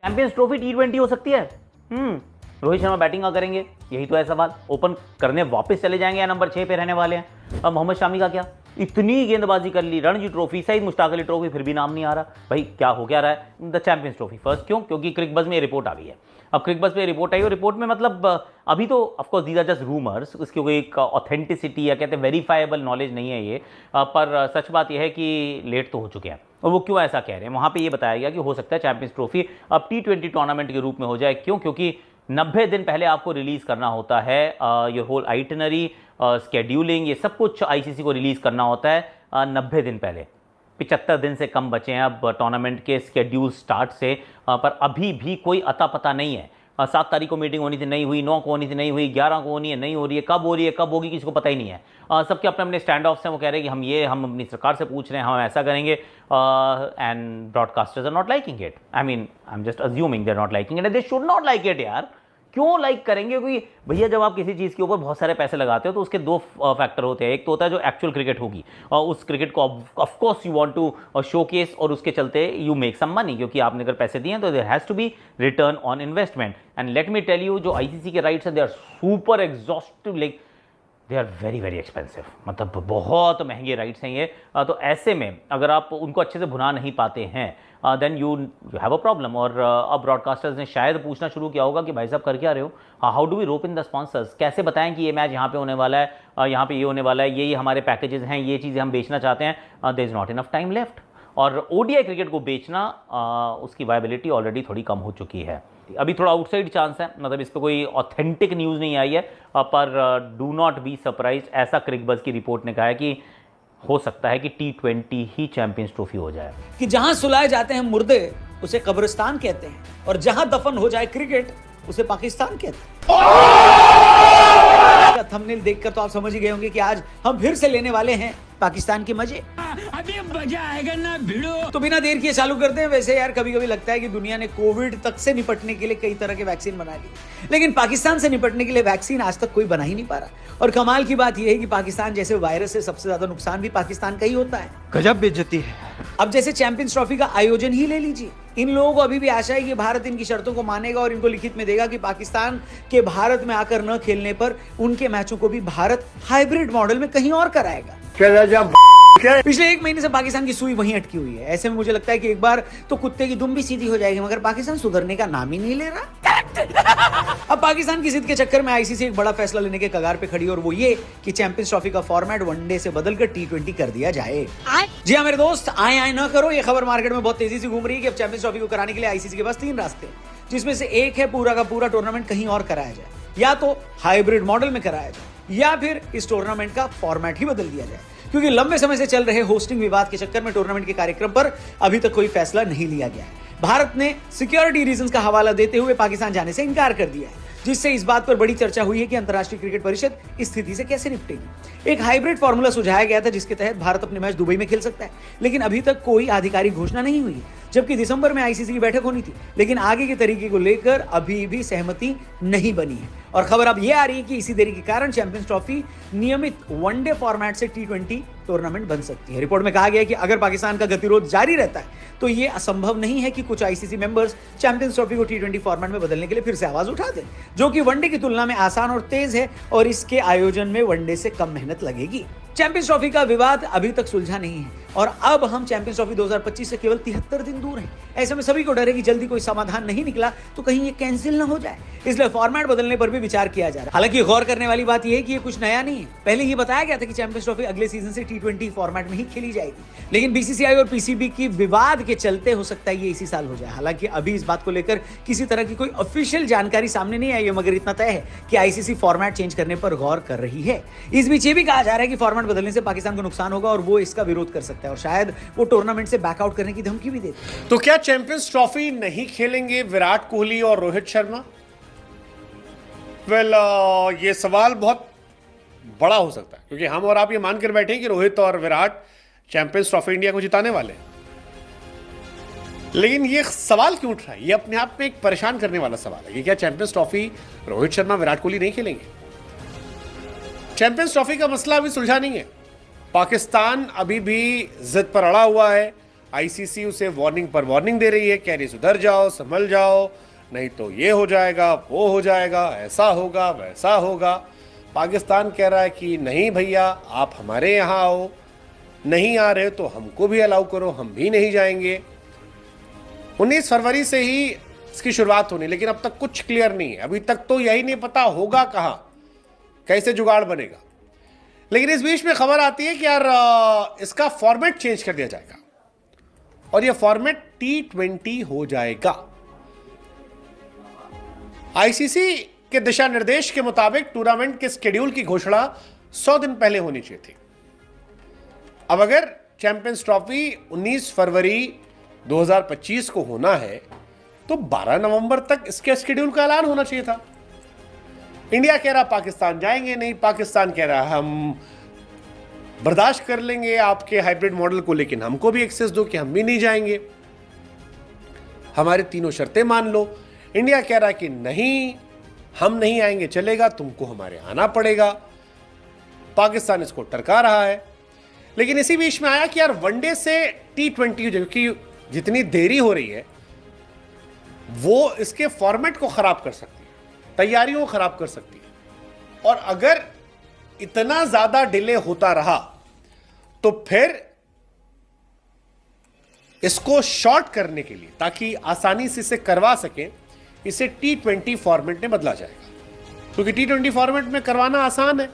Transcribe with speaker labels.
Speaker 1: Champions trophy T20 हो सकती है? रोहित शर्मा बैटिंग करेंगे, यही तो है सवाल। ओपन करने वापस चले जाएंगे या नंबर 6 पे रहने वाले हैं? अब मोहम्मद शामी का क्या? इतनी गेंदबाजी कर ली, रणजी ट्रॉफी, सईद मुश्ताक अली ट्रॉफी, फिर भी नाम नहीं आ रहा। भाई क्या हो क्या रहा है? The champions trophy first. क्यों? क्योंकि क्रिकबज़ में रिपोर्ट आ गई है। अब क्रिकबज़ पे रिपोर्ट आई और रिपोर्ट में मतलब अभी तो of course these are just rumours, उसकी कोई एक ऑथेंटिसिटी या कहते हैं वेरीफाइबल नॉलेज नहीं है ये, पर सच बात यह है कि लेट तो हो चुके हैं। और वो क्यों ऐसा कह रहे हैं, वहाँ पे ये बताया गया कि हो सकता है चैंपियंस ट्रॉफी अब T20 टूर्नामेंट के रूप में हो जाए। क्यों? क्योंकि 90 दिन पहले आपको रिलीज़ करना होता है योर होल आइटनरी, स्केड्यूलिंग, ये सब कुछ आईसीसी को रिलीज़ करना होता है 90 दिन पहले। 75 दिन से कम बचे हैं अब टूर्नामेंट के स्केड्यूल स्टार्ट से, पर अभी भी कोई अता पता नहीं है। 7 तारीख को मीटिंग होनी थी, नहीं हुई। 9 को होनी थी, नहीं हुई। 11 को होनी है, नहीं हो रही है। कब हो रही है, कब होगी, किसी को पता ही नहीं है। सबके अपने अपने स्टैंड ऑफ्स हैं। वो कह रहे हैं कि हम अपनी सरकार से पूछ रहे हैं, हम ऐसा करेंगे, and broadcasters are not liking it. I am just assuming they are not liking it, they should not like it यार। क्यों लाइक करेंगे? क्योंकि भैया जब आप किसी चीज़ के ऊपर बहुत सारे पैसे लगाते हो तो उसके 2 फैक्टर होते हैं। एक तो होता है जो एक्चुअल क्रिकेट होगी, और उस क्रिकेट को of course you want to showcase, और उसके चलते यू मेक सम मनी, क्योंकि आपने अगर पैसे दिए हैं तो there has to be return on investment. And let me tell you, जो आईसीसी के राइट्स हैं they are super exhaustive, like they are very very expensive, मतलब बहुत महंगे राइट्स हैं ये। तो ऐसे में अगर आप उनको अच्छे से भुना नहीं पाते हैं then you have a problem. और अब ब्रॉडकास्टर्स ने शायद पूछना शुरू किया होगा कि भाई साहब कर क्या रहे हो, how do we rope in the sponsors, कैसे बताएं कि ये मैच यहाँ पे होने वाला है, यहाँ पे ये होने वाला है, ये हमारे पैकेजेस हैं, ये चीज़ें हम बेचना चाहते हैं। There is not enough time left. और ओडीआई क्रिकेट को बेचना उसकी वायबिलिटी ऑलरेडी थोड़ी कम हो चुकी है। अभी थोड़ा आउटसाइड चांस है, मतलब इस पर कोई ऑथेंटिक न्यूज़ नहीं आई है, पर डू नॉट बी सरप्राइज, ऐसा क्रिकबज़ की रिपोर्ट ने कहा है कि हो सकता है कि T20 ही चैंपियंस ट्रॉफी हो जाए।
Speaker 2: कि जहां सुलाए जाते हैं मुर्दे उसे कब्रिस्तान कहते हैं, और जहां दफन हो जाए क्रिकेट उसे पाकिस्तान कहते हैं। थंबनेल देखकर तो आप समझ ही गए होंगे कि आज हम फिर से लेने वाले हैं पाकिस्तान के मजे।
Speaker 3: अभी मजा आएगा ना भिड़ो।
Speaker 2: तो बिना देर किए चालू करते हैं। वैसे यार कभी कभी लगता है कि दुनिया ने कोविड तक से निपटने के लिए कई तरह के वैक्सीन बना ली, लेकिन पाकिस्तान से निपटने के लिए वैक्सीन आज तक कोई बना ही नहीं पा रहा। और कमाल की बात यह है कि पाकिस्तान जैसे वायरस से सबसे ज्यादा नुकसान भी पाकिस्तान का ही होता है।
Speaker 4: गजब बेइज्जती है।
Speaker 2: अब जैसे चैंपियंस ट्रॉफी का आयोजन ही ले लीजिए, इन लोगों को अभी भी आशा है कि भारत इनकी शर्तों को मानेगा और इनको लिखित में देगा कि पाकिस्तान के भारत में आकर न खेलने पर उनके मैचों को भी भारत हाइब्रिड मॉडल में कहीं और कराएगा। पिछले 1 महीने से पाकिस्तान की सुई वहीं अटकी हुई है। ऐसे में मुझे लगता है कि एक बार तो कुत्ते की दुम भी सीधी हो जाएगी, मगर पाकिस्तान सुधरने का नाम ही नहीं ले रहा। अब पाकिस्तान की जिद के चक्कर में आईसीसी एक बड़ा फैसला लेने के कगार पे खड़ी, और वो ये कि चैंपियंस ट्रॉफी का फॉर्मेट वनडे से बदलकर T20 कर दिया जाए। जी हाँ मेरे दोस्त, आए ना करो, ये खबर मार्केट में बहुत तेजी से घूम रही है कि अब चैंपियंस ट्रॉफी को कराने के लिए आईसीसी के पास 3 रास्ते हैं, जिसमें से एक है पूरा का पूरा टूर्नामेंट कहीं और कराया जाए, या तो हाइब्रिड मॉडल में कराया जाए, या फिर इस टूर्नामेंट का फॉर्मेट ही बदल दिया जाए। क्योंकि लंबे समय से चल रहे होस्टिंग विवाद के चक्कर में टूर्नामेंट के कार्यक्रम पर अभी तक कोई फैसला नहीं लिया गया है। भारत ने सिक्योरिटी रीजंस का हवाला देते हुए पाकिस्तान जाने से इनकार कर दिया है, जिससे इस बात पर बड़ी चर्चा हुई है कि अंतर्राष्ट्रीय क्रिकेट परिषद इस स्थिति से कैसे निपटेगी। एक हाइब्रिड फॉर्मूला सुझाया गया था जिसके तहत भारत अपने मैच दुबई में खेल सकता है, लेकिन अभी तक कोई आधिकारिक घोषणा नहीं हुई, जबकि दिसंबर में आईसीसी की बैठक होनी थी, लेकिन आगे के तरीके को लेकर अभी भी सहमति नहीं बनी है। और खबर अब यह आ रही है कि इसी देरी के कारण चैंपियंस ट्रॉफी नियमित वनडे फॉर्मेट से T20 टूर्नामेंट बन सकती है। रिपोर्ट में कहा गया है कि अगर पाकिस्तान का गतिरोध जारी रहता है तो यह असंभव नहीं है कि कुछ आईसीसी मेंबर्स चैंपियंस ट्रॉफी को T20 फॉर्मेट में बदलने के लिए फिर से आवाज उठा दें, जो कि वनडे की तुलना में आसान और तेज है, और इसके आयोजन में वनडे से कम मेहनत लगेगी। चैंपियंस ट्रॉफी का विवाद अभी तक सुलझा नहीं है, और अब हम चैंपियंस ट्रॉफी 2025 से केवल 73 दिन दूर हैं। ऐसे में सभी को डर है कि जल्दी कोई समाधान नहीं निकला तो कहीं ये कैंसिल ना हो जाए, इसलिए फॉर्मेट बदलने पर भी विचार किया जा रहा है। हालांकि गौर करने वाली बात यह है कि ये कुछ नया नहीं है। पहले ये बताया गया था कि चैंपियंस ट्रॉफी अगले सीजन से T20 फॉर्मेट में ही खेली जाएगी, लेकिन बीसीसीआई और पीसीबी की विवाद के चलते हो सकता है ये इसी साल हो जाए। हालांकि अभी इस बात को लेकर किसी तरह की कोई ऑफिशियल जानकारी सामने नहीं आई है, मगर इतना तय है कि आईसीसी फॉर्मेट चेंज करने पर गौर कर रही है। इस बीच ये भी कहा जा रहा है कि फॉर्मेट बदलने से पाकिस्तान को नुकसान होगा और वो इसका विरोध कर सकता है, और शायद वो टूर्नामेंट से बैकआउट करने की धमकी भी देते हैं।
Speaker 5: तो क्या चैंपियंस ट्रॉफी नहीं खेलेंगे विराट कोहली और रोहित शर्मा? ये सवाल बहुत बड़ा हो सकता है, क्योंकि हम और आप ये मानकर बैठे कि रोहित और विराट चैंपियंस ट्रॉफी इंडिया को जिताने वाले हैं। लेकिन ये सवाल क्यों उठ रहा है? ये अपने आप में एक परेशान करने वाला सवाल है कि क्या चैंपियंस ट्रॉफी रोहित शर्मा विराट कोहली नहीं खेलेंगे? चैंपियंस ट्रॉफी का मसला अभी सुलझा नहीं है। पाकिस्तान अभी भी जिद पर अड़ा हुआ है, आईसीसी उसे वार्निंग पर वार्निंग दे रही है, कह रही सुधर जाओ, संभल जाओ, नहीं तो ये हो जाएगा, वो हो जाएगा, ऐसा होगा, वैसा होगा। पाकिस्तान कह रहा है कि नहीं भैया, आप हमारे यहाँ आओ, नहीं आ रहे तो हमको भी अलाउ करो, हम भी नहीं जाएंगे। 19 फरवरी से ही इसकी शुरुआत होनी, लेकिन अब तक कुछ क्लियर नहीं है। अभी तक तो यही नहीं पता होगा कहाँ, कैसे जुगाड़ बनेगा। लेकिन इस बीच में खबर आती है कि यार इसका फॉर्मेट चेंज कर दिया जाएगा और यह फॉर्मेट T20 हो जाएगा। आईसीसी के दिशा निर्देश के मुताबिक टूर्नामेंट के शेड्यूल की घोषणा 100 दिन पहले होनी चाहिए थी। अब अगर चैंपियंस ट्रॉफी 19 फरवरी 2025 को होना है तो 12 नवंबर तक इसके शेड्यूल का ऐलान होना चाहिए था। इंडिया कह रहा पाकिस्तान जाएंगे नहीं, पाकिस्तान कह रहा हम बर्दाश्त कर लेंगे आपके हाइब्रिड मॉडल को, लेकिन हमको भी एक्सेस दो कि हम भी नहीं जाएंगे, हमारी तीनों शर्तें मान लो। इंडिया कह रहा कि नहीं, हम नहीं आएंगे चलेगा, तुमको हमारे आना पड़ेगा। पाकिस्तान इसको टरका रहा है। लेकिन इसी बीच में आया कि यार वनडे से T20, क्योंकि जितनी देरी हो रही है वो इसके फॉर्मेट को खराब कर सकती है, तैयारियों को खराब कर सकती है। और अगर इतना ज्यादा डिले होता रहा तो फिर इसको शॉर्ट करने के लिए, ताकि आसानी से इसे करवा सकें, इसे T20 फॉर्मेट में बदला जाएगा। क्योंकि T20 फॉर्मेट में करवाना आसान है,